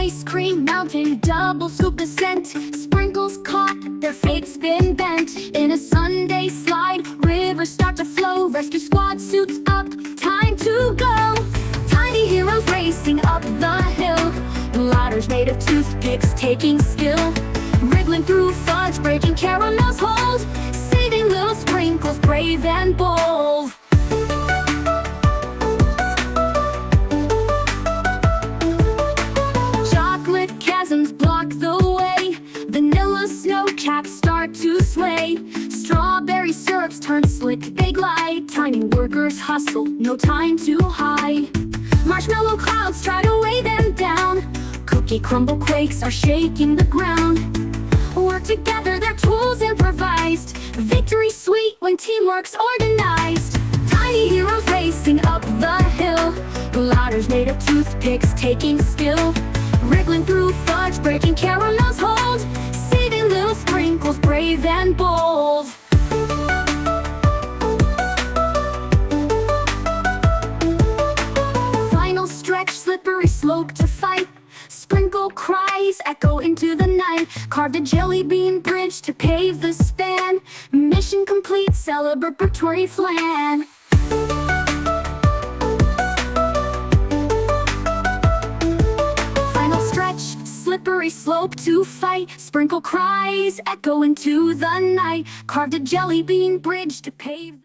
Ice cream mountain, double scoop ascent. Sprinkles caught, their fate spin bent. In a Sunday slide, rivers start to flow. Rescue squad suits up, time to go. Tiny heroes racing up the hill. Ladders made of toothpicks taking skill. Wriggling through fudge, breaking caramel's hold. Saving little sprinkles, brave and bold. Chocolate chasms block the way. Vanilla snow caps start to sway. Strawberry syrups turn slick, they glide. Tiny workers hustle, no time to hide. Marshmallow clouds try to weigh them down. Cookie crumble quakes are shaking the ground. Work together, their tools improvised. Victory sweet when teamwork's organized. Tiny heroes racing up the hill. Ladders made of toothpicks taking skill. Wriggling through fudge, breaking caramel's hold. Saving little sprinkles, brave and bold. Final stretch, slippery slope to fight. Sprinkle cries echo into the night. Carved a jelly bean bridge to pave the span. Mission complete, celebratory flan. Final stretch, slippery slope to fight. Sprinkle cries echo into the night. Carved a jelly bean bridge to pave